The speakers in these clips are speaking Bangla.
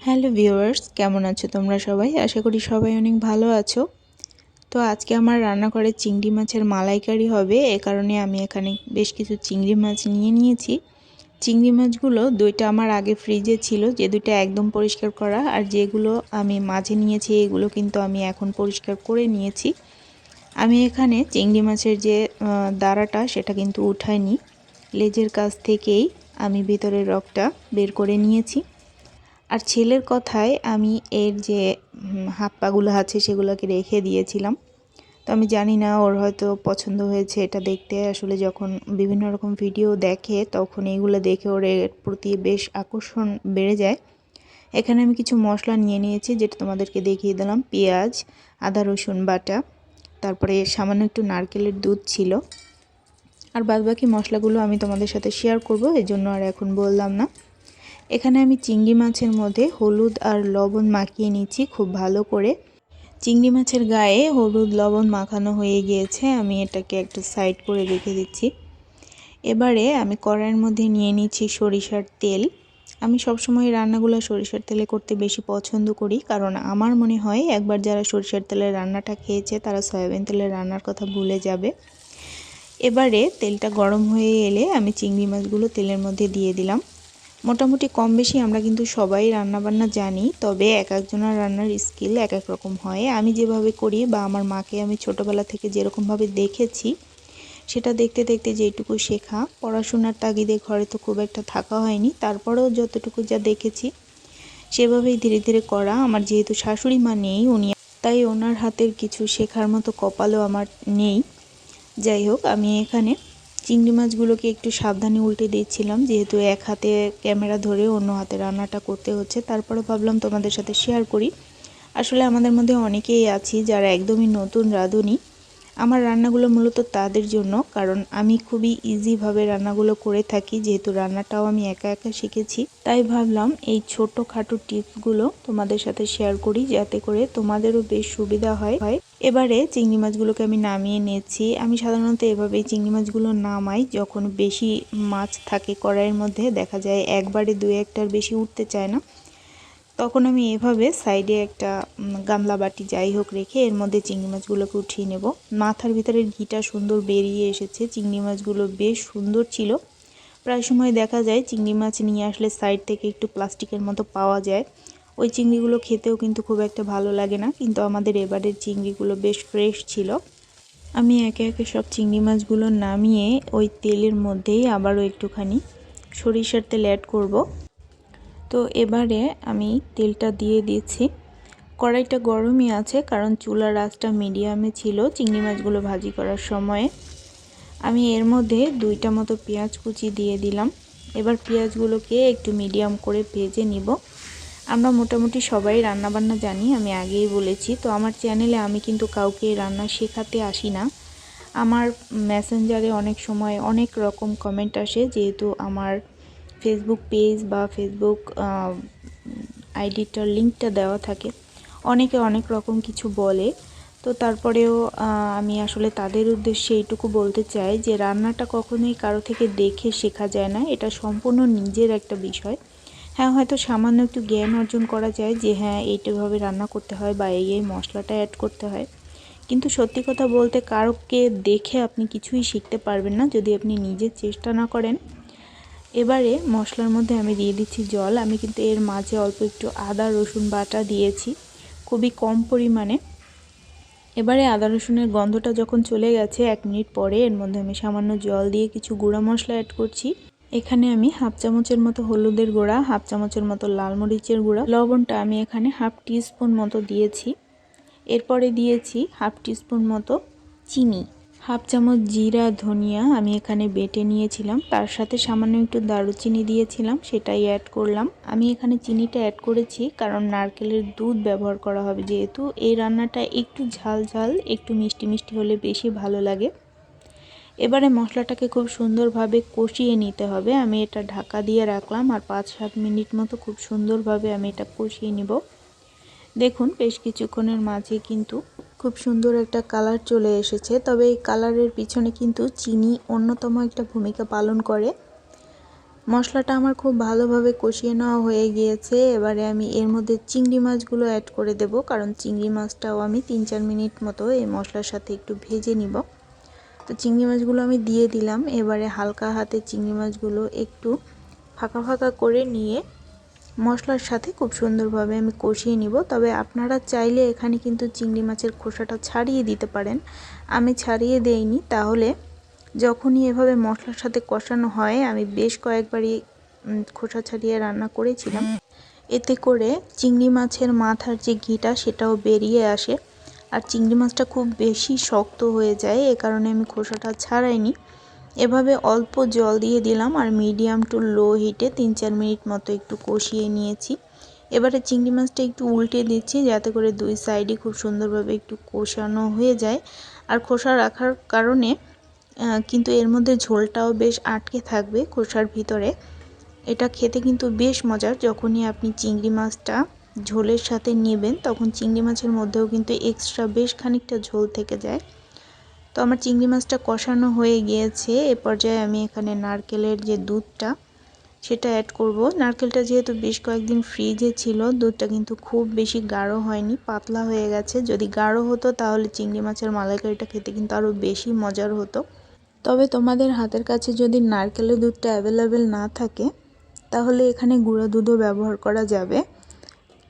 হ্যালো ভিউয়ার্স, কেমন আছো তোমরা সবাই? আশা করি সবাই অনেক ভালো আছো। তো আজকে আমার রান্নাঘরে চিংড়ি মাছের মালাইকারি হবে। এ কারণে আমি এখানে বেশ কিছু চিংড়ি মাছ নিয়ে নিয়েছি। চিংড়ি মাছগুলো দুইটা আমার আগে ফ্রিজে ছিল, যে দুইটা একদম পরিষ্কার করা, আর যেগুলো আমি মাঝে নিয়েছি এগুলো কিন্তু আমি এখন পরিষ্কার করে নিয়েছি। আমি এখানে চিংড়ি মাছের যে দাঁড়াটা সেটা কিন্তু উঠাইনি, লেজের কাছ থেকেই আমি ভিতরের রগটা বের করে নিয়েছি। আর ছেলের কথায় আমি এর যে হাত পাগুলো আছে সেগুলোকে রেখে দিয়েছিলাম। তো আমি জানি না, ওর হয়তো পছন্দ হয়েছে এটা দেখতে। আসলে যখন বিভিন্ন রকম ভিডিও দেখে তখন এইগুলো দেখে ওর এর প্রতি বেশ আকর্ষণ বেড়ে যায়। এখানে আমি কিছু মশলা নিয়ে নিয়েছি, যেটা তোমাদেরকে দেখিয়ে দিলাম। পেঁয়াজ, আদা রসুন বাটা, তারপরে সামান্য একটু নারকেলের দুধ ছিল। আর বাদবাকি মশলাগুলো আমি তোমাদের সাথে শেয়ার করব, এজন্য আর এখন বললাম না। এখানে আমি চিংড়ি মাছের মধ্যে হলুদ আর লবণ মাখিয়ে নিচ্ছি খুব ভালো করে। চিংড়ি মাছের গায়ে হলুদ লবণ মাখানো হয়ে গিয়েছে, আমি এটাকে একটু সাইড করে রেখে দিচ্ছি। এবারে আমি কড়াইয়ের মধ্যে নিয়ে নিচ্ছি সরিষার তেল। আমি সবসময় রান্নাগুলো সরিষার তেলে করতে বেশি পছন্দ করি, কারণ আমার মনে হয় একবার যারা সরিষার তেলের রান্নাটা খেয়েছে তারা সয়াবিন তেলের রান্নার কথা ভুলে যাবে। এবারে তেলটা গরম হয়ে এলে আমি চিংড়ি মাছগুলো তেলের মধ্যে দিয়ে দিলাম। মোটামুটি কম বেশি আমরা কিন্তু সবাই রান্নাবান্না জানি, তবে এক একজনের রান্নার স্কিল এক এক রকম হয়। আমি যেভাবে করি বা আমার মাকে আমি ছোটোবেলা থেকে যেরকমভাবে দেখেছি, সেটা দেখতে দেখতে যেটুকু শেখা। পড়াশোনার তাগিদে ঘরে তো খুব একটা থাকা হয়নি, তারপরেও যতটুকু যা দেখেছি সেভাবেই ধীরে ধীরে করা। আমার যেহেতু শাশুড়ি মা নেই, উনি তাই ওনার হাতের কিছু শেখার মতো কপালও আমার নেই। যাই হোক, আমি এখানে চিংড়ি মাছগুলোকে একটু সাবধানে উল্টে দিচ্ছিলাম, যেহেতু এক হাতে ক্যামেরা ধরে অন্য হাতে রান্নাটা করতে হচ্ছে। তারপরে ভাবলাম তোমাদের সাথে শেয়ার করি। আসলে আমাদের মধ্যে অনেকেই আছি যারা একদমই নতুন রাঁধুনি। আমার রান্নাগুলো মূলত তাদের জন্য, কারণ আমি খুবই ইজিভাবে রান্নাগুলো করে থাকি, যেহেতু রান্নাটাও আমি একা একা শিখেছি। তাই ভাবলাম এই ছোটোখাটো টিপসগুলো তোমাদের সাথে শেয়ার করি, যাতে করে তোমাদেরও বেশ সুবিধা হয়। এবারে চিংড়ি মাছগুলোকে আমি নামিয়ে নিয়েছি। আমি সাধারণত এভাবেই চিংড়ি মাছগুলো নামাই যখন বেশি মাছ থাকে কড়াইয়ের মধ্যে, দেখা যায় একবারে দুই একটার বেশি উঠতে চায় না, তখন আমি এভাবে সাইডে একটা গামলা বাটি যাই হোক রেখে এর মধ্যে চিংড়ি মাছগুলোকে উঠিয়ে নেব। মাথার ভিতরের ঘিটা সুন্দর বেরিয়ে এসেছে, চিংড়ি মাছগুলো বেশ সুন্দর ছিল। প্রায় সময় দেখা যায় চিংড়ি মাছ নিয়ে আসলে সাইড থেকে একটু প্লাস্টিকের মতো পাওয়া যায়, ওই চিংড়িগুলো খেতেও কিন্তু খুব একটা ভালো লাগে না, কিন্তু আমাদের এবারের চিংড়িগুলো বেশ ফ্রেশ ছিল। আমি একে একে সব চিংড়ি মাছগুলো নামিয়ে ওই তেলের মধ্যেই আবারও একটুখানি সরিষার তেল অ্যাড করব। তো এবারে আমি তেলটা দিয়ে দিচ্ছি। কড়াইটা গরমই আছে, কারণ চুলার আঁচটা মিডিয়ামে ছিল চিংড়ি মাছগুলো ভাজি করার সময়ে। আমি এর মধ্যে 2টা মতো পেঁয়াজ কুচি দিয়ে দিলাম। এবার পেঁয়াজগুলোকে একটু মিডিয়াম করে ভেজে নিব। আমরা মোটামুটি সবাই রান্নাবান্না জানি, আমি আগেই বলেছি। তো আমার চ্যানেলে আমি কিন্তু কাউকে রান্না শেখাতে আসি না। আমার মেসেঞ্জারে অনেক সময় অনেক রকম কমেন্ট আসে, যেহেতু আমার ফেসবুক পেজ বা ফেসবুক আইডিটার লিঙ্কটা দেওয়া থাকে, অনেকে অনেক রকম কিছু বলে। তো তারপরেও আমি আসলে তাদের উদ্দেশ্যে এইটুকু বলতে চাই যে রান্নাটা কখনোই কারো থেকে দেখে শেখা যায় না, এটা সম্পূর্ণ নিজের একটা বিষয়। হ্যাঁ, হয়তো সামান্য একটু জ্ঞান অর্জন করা যায় যে হ্যাঁ এইটাভাবে রান্না করতে হয় বা এই মশলাটা অ্যাড করতে হয়, কিন্তু সত্যি কথা বলতে কারোকে দেখে আপনি কিছুই শিখতে পারবেন না যদি আপনি নিজে চেষ্টা না করেন। এবারে মশলার মধ্যে আমি দিয়ে দিচ্ছি জল। আমি কিন্তু এর মাঝে অল্প একটু আদা রসুন বাটা দিয়েছি, খুবই কম পরিমাণে। এবারে আদা রসুনের গন্ধটা যখন চলে গেছে 1 মিনিট পরে এর মধ্যে আমি সামান্য জল দিয়ে কিছু গুঁড়া মশলা অ্যাড করছি। এখানে আমি হাফ চামচের মতো হলুদের গুঁড়া, হাফ চামচের মতো লাল মরিচের গুঁড়া, লবণটা আমি এখানে হাফ টিস্পুন মতো দিয়েছি। এরপরে দিয়েছি হাফ টিস্পুন মতো চিনি, হাফ চামচ জিরা ধনিয়া আমি এখানে বেটে নিয়েছিলাম, তার সাথে সামান্য একটু দারুচিনি দিয়েছিলাম, সেটাই অ্যাড করলাম। আমি এখানে চিনিটা অ্যাড করেছি কারণ নারকেলের দুধ ব্যবহার করা হবে, যেহেতু এই রান্নাটা একটু ঝাল ঝাল একটু মিষ্টি মিষ্টি হলে বেশি ভালো লাগে। এবারে মশলাটাকে খুব সুন্দরভাবে কষিয়ে নিতে হবে। আমি এটা ঢাকা দিয়ে রাখলাম আর 5-7 মিনিট মতো খুব সুন্দরভাবে আমি এটা কষিয়ে নিব। দেখুন বেশ কিছুক্ষণের মাঝে কিন্তু খুব সুন্দর একটা কালার চলে এসেছে, তবে এই কালারের পিছনে কিন্তু চিনি অন্যতম একটা ভূমিকা পালন করে। মশলাটা আমার খুব ভালোভাবে কষিয়ে নেওয়া হয়ে গিয়েছে। এবারে আমি এর মধ্যে চিংড়ি মাছগুলো অ্যাড করে দেব, কারণ চিংড়ি মাছটাও আমি 3-4 মিনিট মতো এই মশলার সাথে একটু ভেজে নিব। তো চিংড়ি মাছগুলো আমি দিয়ে দিলাম। এবারে হালকা হাতে চিংড়ি মাছগুলো একটু ফাঁকা ফাঁকা করে নিয়ে মশলার সাথে খুব সুন্দরভাবে আমি কষিয়ে নিব। তবে আপনারা চাইলে এখানে কিন্তু চিংড়ি মাছের খোসাটা ছাড়িয়ে দিতে পারেন, আমি ছাড়িয়ে দেইনি। তাহলে যখনই এভাবে মশলার সাথে কষানো হয়, আমি বেশ কয়েকবারই খোসা ছাড়িয়ে রান্না করেছিলাম, এতে করে চিংড়ি মাছের মাথার যে ঘিটা সেটাও বেরিয়ে আসে, আর চিংড়ি মাছটা খুব বেশি শক্ত হয়ে যায়। এ কারণে আমি খোসাটা ছাড়াইনি। এভাবে অল্প জল দিয়ে দিলাম আর মিডিয়াম টু লো হিটে 3-4 মিনিট মতো একটু কষিয়ে নিয়েছি। এবারে চিংড়ি মাছটা একটু উল্টে দিচ্ছি, যাতে করে দুই সাইডে খুব সুন্দরভাবে একটু কষানো হয়ে যায়। আর খোসা রাখার কারণে কিন্তু এর মধ্যে ঝোলটাও বেশ আটকে থাকবে খোসার ভিতরে। এটা খেতে কিন্তু বেশ মজার। যখনই আপনি চিংড়ি মাছটা ঝোলের সাথে নেবেন, তখন চিংড়ি মাছের মধ্যেও কিন্তু এক্সট্রা বেশ খানিকটা ঝোল থেকে যায়। তো আমার চিংড়ি মাছটা কষানো হয়ে গিয়েছে। এ পর্যায়ে আমি এখানে নারকেলের যে দুধটা সেটা অ্যাড করব। নারকেলটা যেহেতু বেশ কয়েকদিন ফ্রিজে ছিল, দুধটা কিন্তু খুব বেশি গাঢ় হয়নি, পাতলা হয়ে গেছে। যদি গাঢ় হতো তাহলে চিংড়ি মাছের মালাইকারিটা খেতে কিন্তু আরও বেশি মজার হতো। তবে তোমাদের হাতের কাছে যদি নারকেলের দুধটা অ্যাভেলেবেল না থাকে, তাহলে এখানে গুঁড়া দুধও ব্যবহার করা যাবে।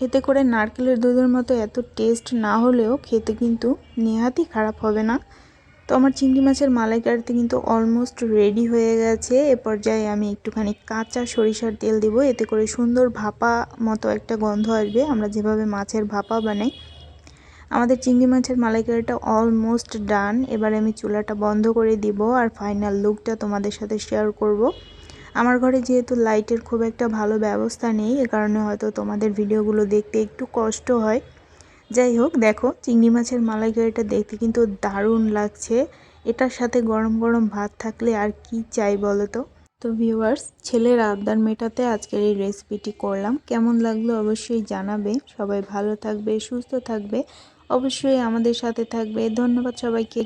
এতে করে নারকেলের দুধের মতো এত টেস্ট না হলেও খেতে কিন্তু নেহাতই খারাপ হবে না। তো আমার চিংড়ি মাছের মালাইকারিতে কিন্তু অলমোস্ট রেডি হয়ে গেছে। এ পর্যায়ে আমি একটুখানি কাঁচা সরিষার তেল দিব, এতে করে সুন্দর ভাপা মতো একটা গন্ধ আসবে, আমরা যেভাবে মাছের ভাপা বানাই। আমাদের চিংড়ি মাছের মালাইকারিটা অলমোস্ট ডান। এবার আমি চুলাটা বন্ধ করে দিব আর ফাইনাল লুকটা তোমাদের সাথে শেয়ার করব। আমার ঘরে যেহেতু লাইটের খুব একটা ভালো ব্যবস্থা নেই, এ কারণে হয়তো তোমাদের ভিডিওগুলো দেখতে একটু কষ্ট হয়। যাই হোক, দেখো চিংড়ি মাছের মালাইকারিটা দেখতে কিন্তু দারুণ লাগছে। এটার সাথে গরম গরম ভাত থাকলে আর কি চাই বলো তো। তো ভিউয়ার্স, ছেলের আবদার মেটাতে আজকের এই রেসিপিটি করলাম। কেমন লাগলো অবশ্যই জানাবে। সবাই ভালো থাকবে, সুস্থ থাকবে, অবশ্যই আমাদের সাথে থাকবে। ধন্যবাদ সবাইকে।